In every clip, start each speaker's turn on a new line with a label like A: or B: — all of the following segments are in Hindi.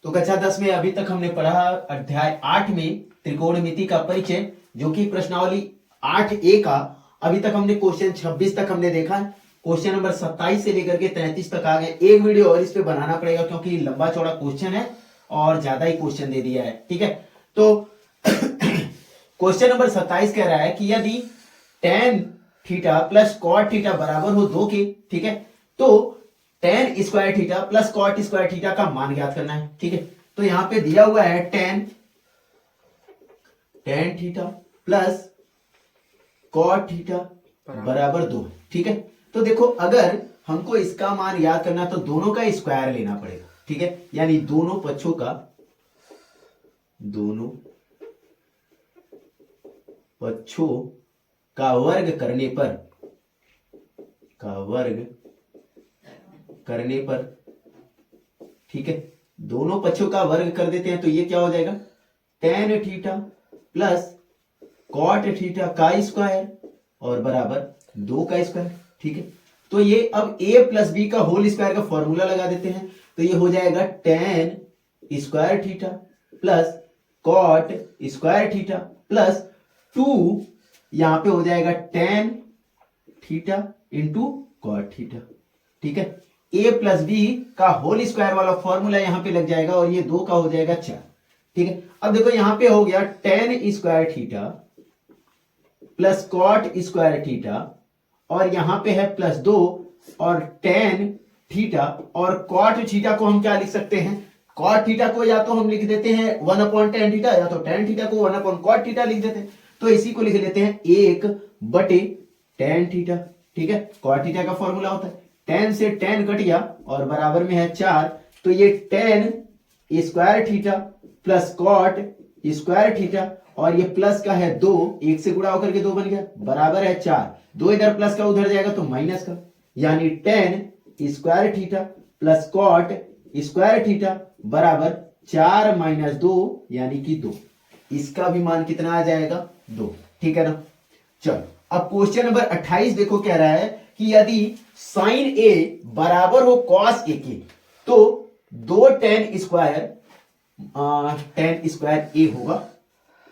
A: तो कक्षा 10 में अभी तक हमने पढ़ा अध्याय 8 में त्रिकोणमिति का परिचय, जो कि प्रश्नावली 8A का। अभी तक हमने क्वेश्चन 26 तक हमने देखा। क्वेश्चन नंबर 27 से लेकर के 33 तक आ गए। एक वीडियो और इस पे बनाना पड़ेगा क्योंकि लंबा चौड़ा क्वेश्चन है और ज्यादा ही क्वेश्चन दे दिया है। ठीक है, तो क्वेश्चन नंबर 27 कह रहा है कि यदि tan theta plus cot theta बराबर हो 2 के, ठीक है, तो tan square theta plus cot square theta का मान ज्ञात करना है। ठीक है, तो यहां पे दिया हुआ है tan theta plus cot theta बराबर 2। ठीक है, तो देखो अगर हमको इसका मान याद करना तो दोनों का स्क्वायर लेना पड़ेगा। ठीक है, यानी दोनों पक्षों का वर्ग करने पर, ठीक है, दोनों पक्षों का वर्ग कर देते हैं तो ये क्या हो जाएगा, tan theta plus cot theta का स्क्वायर और बराबर 2 का स्क्वायर। ठीक है, तो ये अब a प्लस बी का होल स्क्वायर का फॉर्मूला लगा देते हैं तो ये हो जाएगा tan square theta plus cot square theta plus 2, यहां पे हो जाएगा tan theta into cot theta. ठीक है, a प्लस बी का होल स्क्वायर वाला फॉर्मूला यहां पे लग जाएगा और ये 2 का हो जाएगा 4। ठीक है, अब देखो यहां पे हो गया tan square theta plus cot square theta और यहां पे है प्लस 2 और tan थीटा और cot थीटा को हम क्या लिख सकते हैं, cot थीटा को या तो हम लिख देते हैं 1/tan थीटा या तो tan थीटा को 1/cot थीटा लिख देते हैं। तो इसी को लिख लेते हैं 1/tan थीटा। ठीक है, cot थीटा का फॉर्मूला होता है tan से tan कट गया और बराबर में है 4, तो ये tan square theta plus cot square theta और ये प्लस का है 2, 1 से गुणा होकर के 2 बन गया, बराबर है 4, 2 इधर प्लस का उधर जाएगा तो माइनस का, यानी tan square theta plus cot square theta बराबर 4 माइनस 2 यानी कि 2। इसका भी मान कितना आ जाएगा, 2। ठीक है ना। चलो अब क्वेश्चन नंबर 28 देखो, कह रहा है कि यदि sin a बराबर हो cos a के तो 2 tan स्क्वायर a होगा,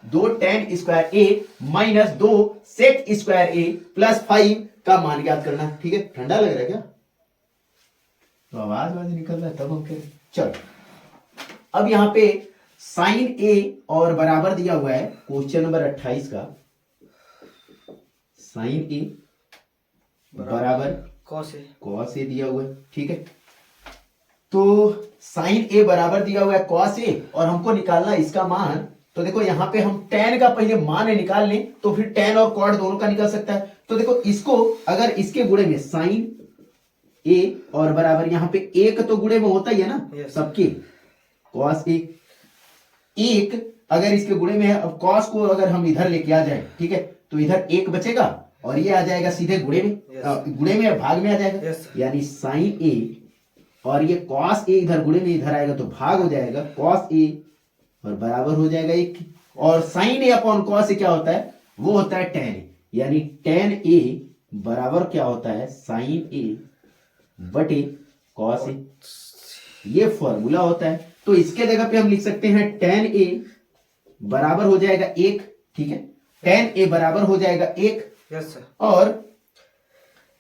A: 2 tan square a minus 2 sec square a plus 5 का मान ज्ञात करना। ठीक है, ठंडा लग रहा है क्या, तो आवाज निकल रहा है तब हम करें। चलो अब यहां पे sin a और बराबर दिया हुआ है क्वेश्चन नंबर 28 का, sin a बराबर cos a दिया हुआ है। ठीक है, तो sin a बराबर दिया हुआ है cos a और हमको निकालना इसका मान। तो देखो यहां पे हम tan का पहले मान निकाल लें तो फिर tan और cot दोनों का निकल सकता है। तो देखो इसको अगर इसके गुणे में sin a और बराबर यहां पे एक तो गुणे में होता ही है ना सबके, cos a एक अगर इसके गुणे में है, अब cos को अगर हम इधर लेके आ जाए, ठीक है, तो इधर एक बचेगा और ये आ जाएगा सीधे गुणे में, गुणे में भाग में आ जाएगा, यानी sin a और ये cos a इधर गुणे में इधर आएगा तो भाग हो जाएगा cos a और बराबर हो जाएगा 1। और sin a upon cos a क्या होता है, वो होता है tan a, यानी tan a बराबर क्या होता है, sin a बटे cos a, ये फॉर्मूला होता है। तो इसके जगह पे हम लिख सकते हैं tan a बराबर हो जाएगा 1। ठीक है, tan a बराबर हो जाएगा 1।
B: Yes sir.
A: और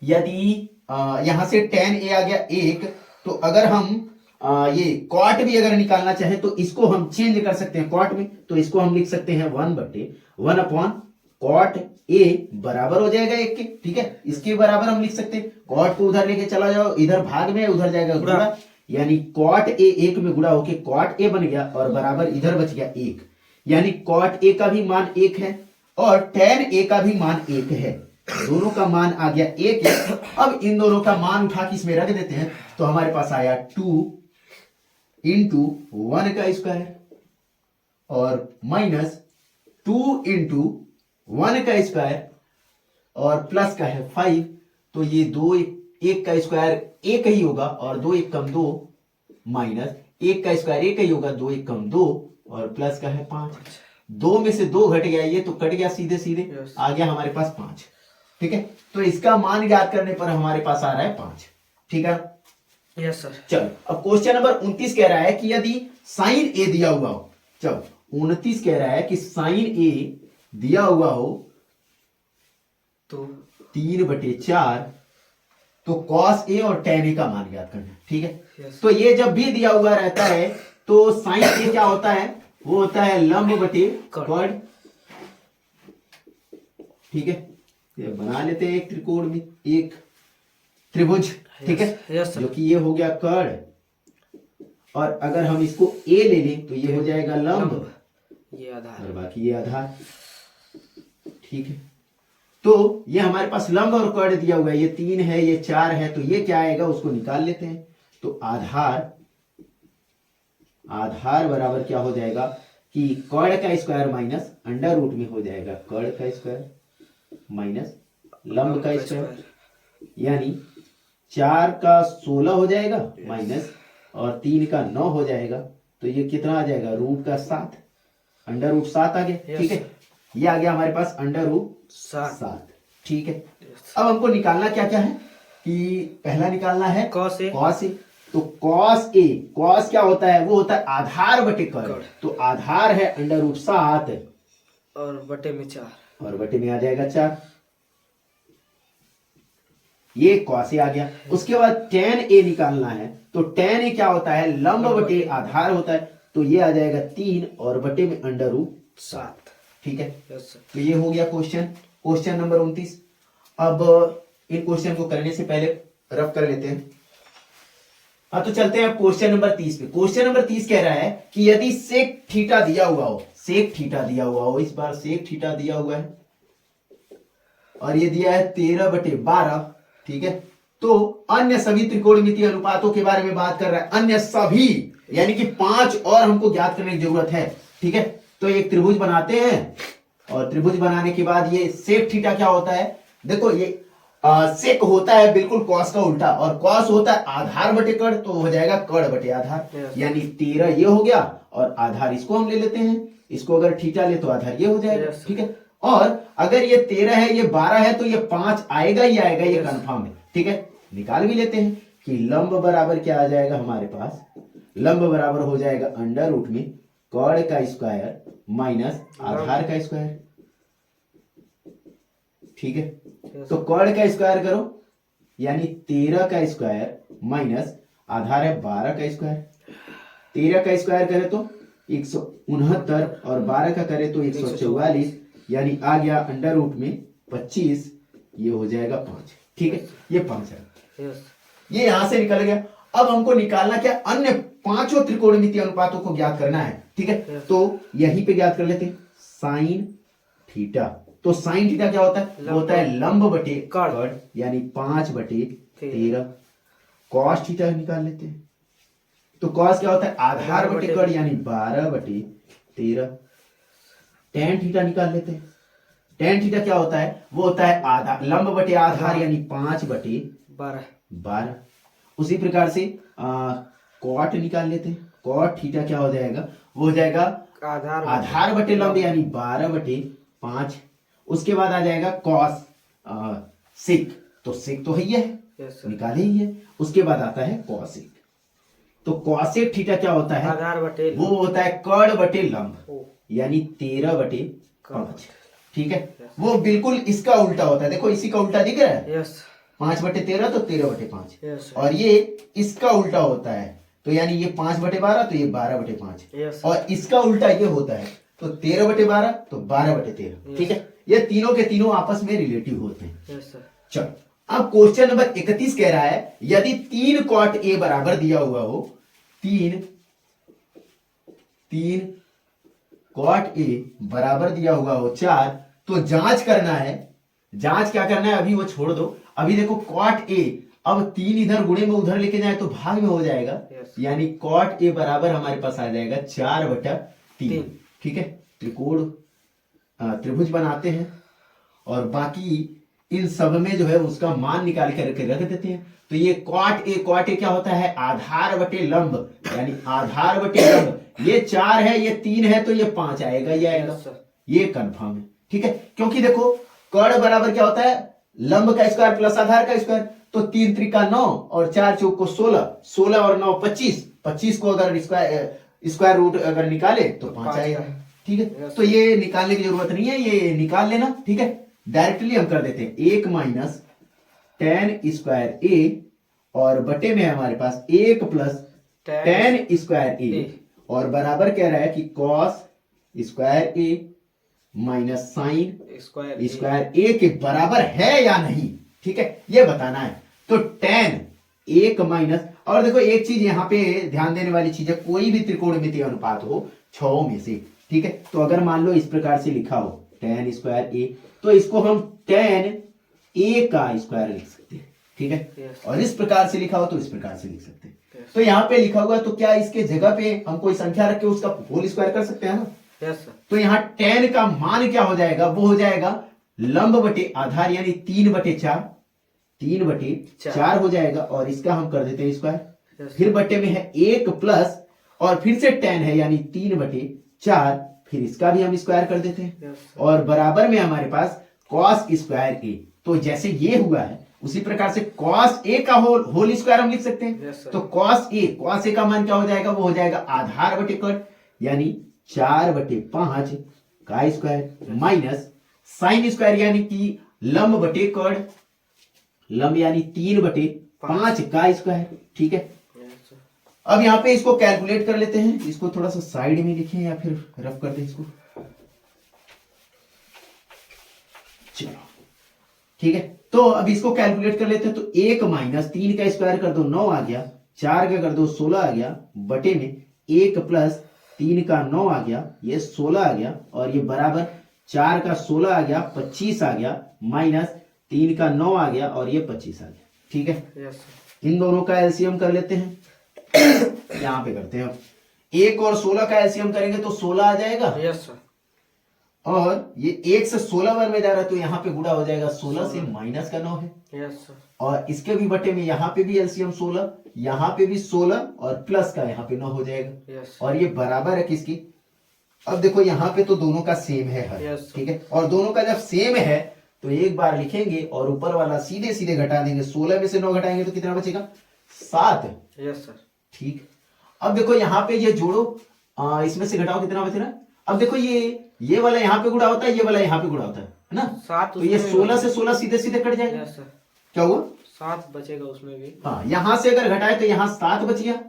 A: यदि यहां से tan a आ गया 1, तो अगर हम ये cot भी अगर निकालना चाहे तो इसको हम चेंज कर सकते हैं cot में, तो इसको हम लिख सकते हैं 1/1/cot a बराबर हो जाएगा 1 के। ठीक है, इसके बराबर हम लिख सकते हैं, cot को उधर लेके चला जाओ, इधर भाग में उधर जाएगा गुणा, यानी cot a 1 में गुणा होके cot a बन गया और बराबर इधर बच गया 1, यानी cot a का भी मान 1 है और tan a का भी मान 1 है, दोनों का मान आ गया 1 है। अब इन दोनों का मान उठा के इसमें रख देते हैं तो हमारे पास आया 2 इंटू 1 का स्क्वायर और माइनस 2 इंटू 1 का स्क्वायर और प्लस का है 5, तो ये 2 1 का स्क्वायर 1 ही होगा और 2 1 कम 2, माइनस 1 का स्क्वायर 1 ही होगा, 2 1 कम 2 और प्लस का है 5। 2 में से 2 घट गया, ये तो कट गया सीधे सीधे, आ गया हमारे पास 5। ठीक है, तो इसका मान ज्ञात करने पर हमारे पास आ रहा है 5। ठीक है,
B: यस सर।
A: चलो अब क्वेश्चन नंबर 29 कह रहा है कि यदि साइन ए दिया हुआ हो, चलो 29 कह रहा है कि साइन ए दिया हुआ हो
B: तो
A: 3/4, तो कॉस ए और टेन ए का मान ज्ञात करना है। ठीक है,
B: यस
A: तो ये जब भी दिया हुआ रहता है तो साइन ए क्या होता है, वो होता है लंब बटे कॉड। ठीक है, ये बना लेते हैं एक त्रिकोण में एक त्रिभुज। ठीक है,
B: यस सर।
A: जो कि ये हो गया कर्ण, और अगर हम इसको ए ले लें तो ये हो जाएगा लंब,
B: ये आधार
A: और बाकी ये आधार। ठीक है, तो ये हमारे पास लंब और कर्ण दिया हुआ है, ये 3 है ये 4 है, तो ये क्या आएगा उसको निकाल लेते हैं। तो आधार बराबर क्या हो जाएगा कि कर्ण का स्क्वायर माइनस अंडर रूट में हो जाएगा कर्ण का स्क्वायर माइनस लंब का स्क्वायर, यानी 4 का 16 हो जाएगा माइनस और 3 का 9 हो जाएगा, तो ये कितना आ जाएगा रूट का 7, अंडर रूट 7 आ गया। ठीक है, ये आ गया हमारे पास अंडर रूट 7। ठीक है, अब हमको निकालना क्या क्या है कि पहला निकालना है
B: कॉस ए।
A: कॉस ए, तो कॉस ए, कॉस क्या होता है, वो होता है आधार बटे कर्ण, तो आधार है अंडर रूट 7
B: और बटे में 4,
A: और बटे में आ जाएगा 4, ये कॉस ए आ गया। उसके बाद टेन ए निकालना है, तो टेन ए क्या होता है लंब बटे आधार होता है, तो ये आ जाएगा 3 और बटे में अंडर रूट 7। ठीक है, तो ये हो गया क्वेश्चन नंबर 29। अब इन क्वेश्चन को करने से पहले रफ कर लेते हैं। अब तो चलते हैं क्वेश्चन नंबर 30 पे। क्वेश्चन नंबर 30 कह रहा है कि यदि सेक थीटा दिया हुआ हो, सेक थीटा दिया हुआ हो, इस बार सेक थीटा दिया हुआ है और ये दिया है 13/12। ठीक है, तो अन्य सभी त्रिकोणमितीय अनुपातों के बारे में बात कर रहा है, अन्य सभी यानी कि 5 और हमको ज्ञात करने की जरूरत है। ठीक है, तो एक त्रिभुज बनाते हैं, और त्रिभुज बनाने के बाद ये सेक थीटा क्या होता है, देखो ये सेक होता है बिल्कुल कॉस का उल्टा, और कॉस होता है आधार बटे कर्ण, तो हो जाएगा कर्ण बटे आधार, यानी 13 ये हो गया और आधार इसको हम ले लेते हैं, इसको अगर थीटा ले तो आधार ये हो जाएगा। ठीक है, और अगर ये 13 है ये 12 है तो ये 5 आएगा ही आएगा, ये कंफर्म है। ठीक है, निकाल भी लेते हैं कि लंब बराबर क्या आ जाएगा हमारे पास, लंब बराबर हो जाएगा अंडर रूट में कर्ण का स्क्वायर माइनस आधार का स्क्वायर। ठीक है, तो कर्ण का स्क्वायर करो यानी 13 का स्क्वायर माइनस आधार है 12 का स्क्वायर, 13 का स्क्वायर करे तो 169 और 12 का करे तो 144, यानी आ गया अंडर रूट में 25, ये हो जाएगा 5। ठीक है, ये 5 है, ये यहां से निकल गया। अब हमको निकालना क्या, अन्य 5 त्रिकोणमितीय अनुपातों को ज्ञात करना है। ठीक है, तो यहीं पे ज्ञात कर लेते हैं साइन थीटा, तो साइन थीटा क्या होता है, वो होता है लंब बटे कर्ण, यानी 5/13। कॉस थीटा निकाल लेते हैं, तो कॉस क्या होता है आधार बटे कर्ण, यानी 12/13। टेन थीटा निकाल लेते हैं, टेन थीटा क्या होता है, वो होता है आधा लंब बटे आधार, यानी 5/12। उसी प्रकार से कॉट निकाल लेते हैं, कॉट थीटा क्या हो जाएगा, वो हो जाएगा आधार बटे लंब, यानी 12/5। उसके बाद आ जाएगा कॉस सिक, तो सिक तो है ही है, निकाले ही है। उसके बाद आता है कॉसिक, तो कॉसिक थीटा क्या होता है,
B: आधार बटे
A: वो होता है कर्ण बटे लंब, यानी 13/5। ठीक है, वो बिल्कुल इसका उल्टा होता है, देखो इसी का उल्टा दिख रहा है, 5/13 तो 13/5, और ये इसका उल्टा होता है, तो यानी ये 5/12 तो ये 12/5, और इसका उल्टा ये होता है, तो 13/12 तो 12/13। ठीक है, ये तीनों के तीनों आपस में रिलेटिव होते हैं। चलो अब क्वेश्चन नंबर 31 कह रहा है यदि 3 कॉट ए बराबर दिया हुआ हो, 3 कॉट ए बराबर दिया हुआ हो 4, तो जांच करना है, जांच क्या करना है अभी वो छोड़ दो, अभी देखो कॉट ए, अब 3 इधर गुणे में उधर लेके जाए तो भाग में हो जाएगा, यानी कॉट ए बराबर हमारे पास आ जाएगा 4/3। ठीक है, त्रिभुज बनाते हैं और बाकी इन सब में जो है उसका मान निकाल करके रख देते हैं। तो ये कॉट ए क्या होता है आधार बटे लंब, यानी आधार बटे लंब, ये 4 है ये 3 है तो ये 5 आएगा, ये आएगा, ये कंफर्म है। ठीक है, क्योंकि देखो कर्ण बराबर क्या होता है लंब का स्क्वायर प्लस आधार का स्क्वायर, तो 3 त्रिका 9 और 4 चौक को 16, 16 और 9 25, 25 को अगर स्क्वायर रूट अगर निकाले तो 5 आएगा। ठीक है, तो ये निकालने की जरूरत नहीं है, ये निकाल लेना। ठीक है, डायरेक्टली हम कर देते हैं 1 माइनस टेन स्क्वायर ए और बटे में है हमारे पास 1 प्लस टेन स्क्वायर ए और बराबर कह रहा है कि कॉस स्क्वायर ए माइनस साइन स्क्वायर ए के बराबर है या नहीं। ठीक है, ये बताना है। तो टेन 1 माइनस, और देखो एक चीज यहां पे ध्यान देने वाली चीज है, कोई भी त्रिकोणमितीय अनुपात हो 6 में से, ठीक है, तो अगर मान लो इस प्रकार से लिखा हो टेन स्क्वायर ए, तो इसको हम टेन ए का स्क्वायर लिख सकते हैं। ठीक है, और इस प्रकार से लिखा हो तो इस प्रकार से लिख सकते हैं। तो यहाँ पे लिखा हुआ, तो क्या इसके जगह पे हम कोई संख्या रख के उसका होल स्क्वायर कर सकते हैं ना। तो यहाँ टेन का मान क्या हो जाएगा, वो हो जाएगा लंब बटे आधार यानी 3/4, 3/4 हो जाएगा, और इसका हम कर देते हैं स्क्वायर। फिर बटे में है 1 प्लस और फिर से टेन है यानी 3/4, फिर इसका भी हम स्क्वायर कर देते हैं, और बराबर में हमारे पास कॉस स्क्वायर ए। तो जैसे ये हुआ है उसी प्रकार से कॉस ए का होल स्क्वायर हम लिख सकते हैं। तो कॉस ए का मान क्या हो जाएगा, वो हो जाएगा आधार बटे कट यानी 4/5 का स्क्वायर माइनस साइन स्क्वायर यानी कि लंब बटे कट, लंब यानी 3/5 का स्क्वायर। ठीक है, अब यहां पे इसको कैलकुलेट कर लेते हैं। इसको थोड़ा सा साइड में लिखें या फिर रफ कर दें इसको। चलो ठीक है, तो अब इसको कैलकुलेट कर लेते हैं। तो 1 माइनस 3 का स्क्वायर कर दो 9 आ गया, 4 का कर दो 16 आ गया, बटे में 1 प्लस 3 का 9 आ गया, ये 16 आ गया, और ये बराबर 4 का 16 आ गया 25 आ गया, माइनस 3 का 9 आ गया और ये 25 आ गया। ठीक है, इन दोनों का एलसीएम कर लेते हैं। यहां पे करते हैं, 1 और 16 का एलसीएम करेंगे तो 16 आ जाएगा। और ये 1 से 16 बार में जा रहा है तो यहाँ पे गुणा हो जाएगा, 16 से माइनस का 9 है। और इसके भी बटे में यहाँ पे भी एलसीएम 16, यहाँ पे भी 16 और प्लस का यहाँ पे 9 हो जाएगा। और ये बराबर है किसकी, अब देखो यहाँ पे तो दोनों का सेम है हर। ठीक है, और दोनों का जब सेम है तो एक बार लिखेंगे और ऊपर वाला सीधे सीधे घटा देंगे। 16 में से 9 घटाएंगे तो कितना बचेगा, 7। ठीक, अब देखो यहाँ पे ये जोड़ो, इसमें से घटाओ कितना बचेगा। अब देखो ये वाला यहाँ पे गुणा होता है, ये वाला यहाँ पे गुणा होता है ना।
B: 7
A: तो ये 16 से 16 सीधे सीधे कट जाएगा। क्या हुआ,
B: 7 बचेगा उसमें भी।
A: हाँ, यहां से अगर घटाए तो यहाँ 7 बच गया,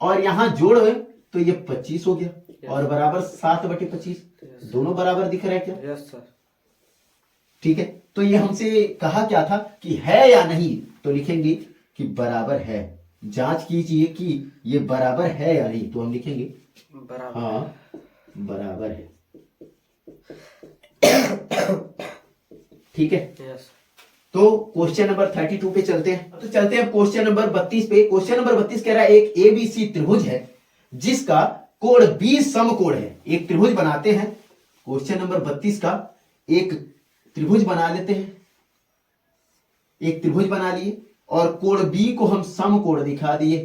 A: और यहाँ जोड़ तो ये 25 हो गया, और बराबर 7/25, दोनों बराबर दिख रहा है क्या।
B: Yes sir.
A: ठीक है, तो ये हमसे कहा क्या था कि है या नहीं, तो लिखेंगे कि बराबर है। जांच कीजिए कि ये बराबर है या नहीं, तो हम लिखेंगे
B: बराबर,
A: हाँ बराबर है। ठीक है,
B: यस।
A: तो क्वेश्चन नंबर 32 पे चलते हैं। तो चलते हैं क्वेश्चन नंबर 32 पे। क्वेश्चन नंबर 32 कह रहा है एक एबीसी त्रिभुज है जिसका कोण 20 समकोण है। एक त्रिभुज बनाते हैं, क्वेश्चन नंबर 32 का एक त्रिभुज बना लेते हैं। एक त्रिभुज बना लिए और कोण बी को हम समकोण दिखा दिए।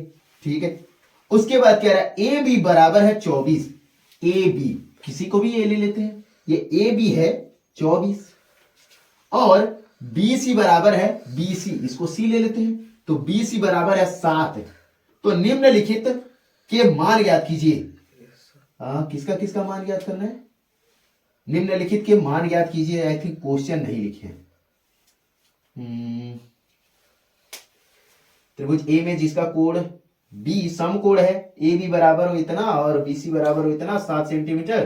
A: ठीक है, उसके बाद कह रहा है ए बी बराबर है 24। ए बी, किसी को भी ए ले लेते हैं, ये ए बी है 24, और बी सी बराबर है बी सी, इसको सी ले लेते हैं, तो बी सी बराबर है 7। तो निम्नलिखित के मान ज्ञात कीजिए। किसका किसका मान ज्ञात करना है, निम्नलिखित के मान ज्ञात कीजिए। आई थिंक क्वेश्चन नहीं लिखे हैं। त्रिभुज ए में जिसका कोण बी समकोण है, ए बी बराबर हो इतना और बी सी बराबर हो इतना 7 सेंटीमीटर,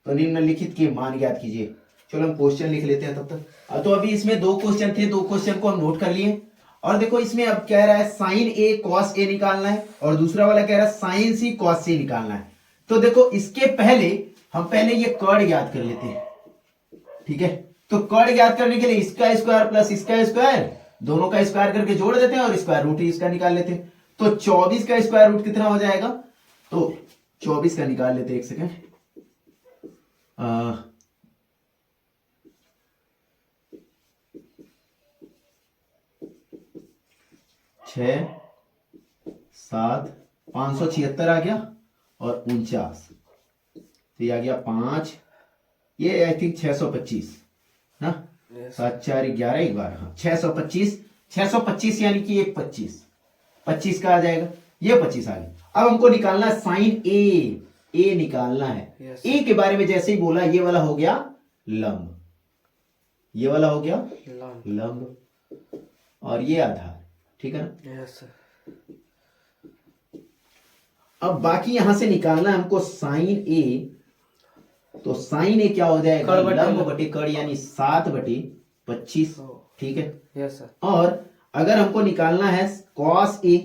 A: तो निम्नलिखित के मान ज्ञात कीजिए। चलो हम क्वेश्चन लिख लेते हैं तब तक। तो अभी इसमें 2 क्वेश्चन थे, 2 क्वेश्चन को हम नोट कर लिए। और देखो इसमें अब कह रहा है साइन ए कॉस ए निकालना है, और दूसरा वाला कह रहा है साइन सी कॉस सी निकालना है। तो देखो इसके पहले हम ये कर्ण ज्ञात कर लेते हैं। ठीक है, तो कर्ण ज्ञात करने के लिए इसका स्क्वायर प्लस इसका स्क्वायर, दोनों का स्क्वायर करके जोड़ देते हैं और स्क्वायर रूट इसका निकाल लेते हैं। तो 24 का स्क्वायर रूट कितना हो जाएगा, तो 24 का निकाल लेते हैं। एक सेकेंड, 6 7 576 आ गया और 49, तो ये आ गया 5, ये आई थिंक 625 ना। 7 4 11 12, हाँ 625, 625 यानी कि ये 25 का आ जाएगा, ये 25 आ गया। अब हमको निकालना है साइन ए निकालना है।
B: Yes.
A: ए के बारे में जैसे ही बोला, ये वाला हो गया लंब, ये वाला हो गया लंब, और ये आधार, ठीक है ना।
B: Yes sir.
A: अब बाकी यहां से निकालना है हमको साइन ए, तो साइन ए क्या हो जाएगा,
B: कड़ बटे
A: लंब
B: लंब।
A: बटे कड़ यानी 7/25, ठीक है।
B: Yes sir.
A: और अगर हमको निकालना है कॉस ए,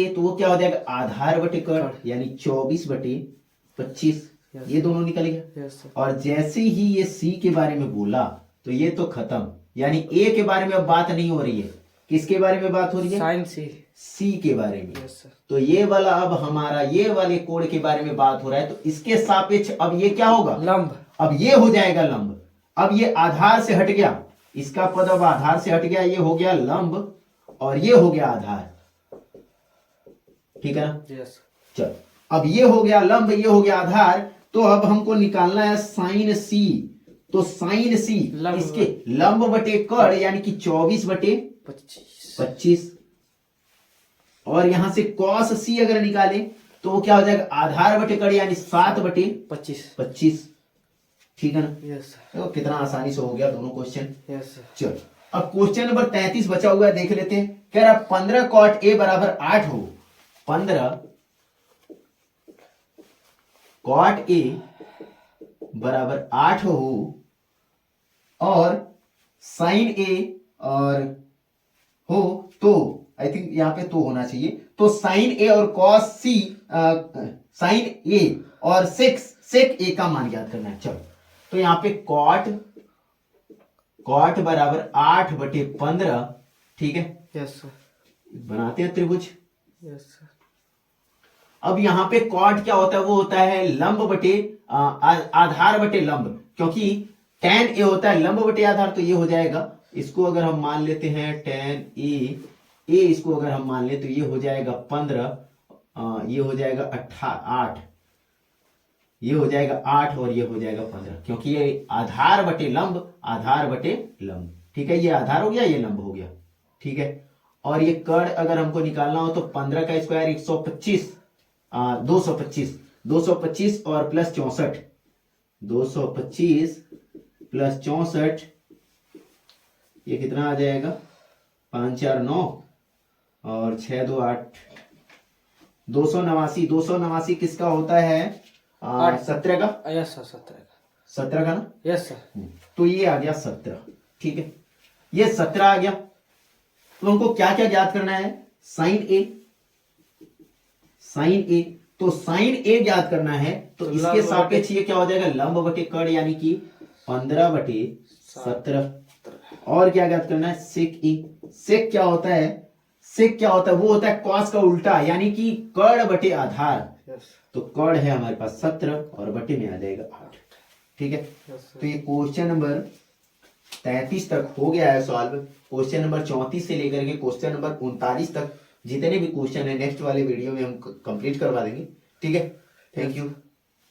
A: तो वो क्या हो जाएगा, आधार बटे कड़ यानी 24/25,
B: Yes.
A: ये दोनों निकल गया।
B: Yes sir.
A: और जैसे ही ये सी के बारे में बोला तो ये तो खत्म, यानी ए के बारे में अब बात नहीं हो रही है, किसके बारे में बात हो रही है,
B: साइन
A: सी के बारे में।
B: Yes sir.
A: तो ये वाला अब हमारा ये वाले कोण के बारे में बात हो रहा है, तो इसके सापेक्ष अब ये क्या होगा,
B: लंब।
A: अब ये हो जाएगा लंब। अब ये आधार से हट गया, इसका पद अब आधार से हट गया, ये हो गया लंब और ये हो गया आधार, ठीक है ना।
B: यस।
A: चलो, अब ये हो गया लंब, ये हो गया आधार, तो अब हमको निकालना है साइन सी। तो साइन सी
B: लंब
A: इसके लंब बटे कड़ यानी कि 24/25, और यहां से कॉस सी अगर निकाले तो वो क्या हो जाएगा, आधार बटे कड़ यानी 7/25, ठीक है ना।
B: Yes sir.
A: तो कितना आसानी से हो गया दोनों क्वेश्चन।
B: Yes sir.
A: चलो, अब क्वेश्चन नंबर 33 बचा हुआ है, देख लेते हैं। कह रहा 15 कॉट ए बराबर 8 हो, 15 कॉट ए बराबर 8 हो, और साइन ए और हो, तो आई थिंक यहां पे तो होना चाहिए, तो साइन ए और कॉस सी, साइन ए और सेक ए का मान ज्ञात करना है। चलो, तो यहां पे कॉट बराबर 8/15, ठीक है।
B: Yes sir.
A: बनाते हैं त्रिभुज।
B: Yes sir.
A: अब यहां पे कॉट क्या होता है, वो होता है लंब बटे आधार बटे लंब, क्योंकि tan ए होता है लंब बटे आधार, तो ये हो जाएगा, इसको अगर हम मान लेते हैं tan ए, इसको अगर हम मान ले तो ये हो जाएगा 15, ये हो जाएगा 8, ये हो जाएगा 8 और ये हो जाएगा 15, क्योंकि ये आधार बटे लंब, ठीक है। ये आधार हो गया, ये लंब हो गया, ठीक है। और ये कड़ अगर हमको निकालना हो तो 15 का स्क्वायर 125, 225 और प्लस 64, 225 प्लस 64, ये कितना आ जाएगा, 5 4 9 और 6 2 8, 289 किसका होता है, 17 का।
B: Yes sir.
A: 17 का ना।
B: Yes sir.
A: तो ये आ गया 17, ठीक है। ये 17 आ गया, तो हमको क्या क्या ज्ञात करना है, साइन ए, तो साइन ए ज्ञात करना है, तो इसके सापेक्ष ये क्या हो जाएगा, लंब बटे कड़ यानी कि 15/17, और क्या ज्ञात करना है, सेक ए। सेक क्या होता है, वो होता है कॉस का उल्टा, यानी कि कड़ बटे आधार, तो कड़ है हमारे पास 17 और बटे में आ जाएगा 8, ठीक है। तो ये क्वेश्चन नंबर 33 तक हो गया है सॉल्व। क्वेश्चन नंबर 34 से लेकर के क्वेश्चन नंबर 39 तक जितने भी क्वेश्चन है नेक्स्ट वाले वीडियो में हम कंप्लीट करवा देंगे, ठीक है। Thank you.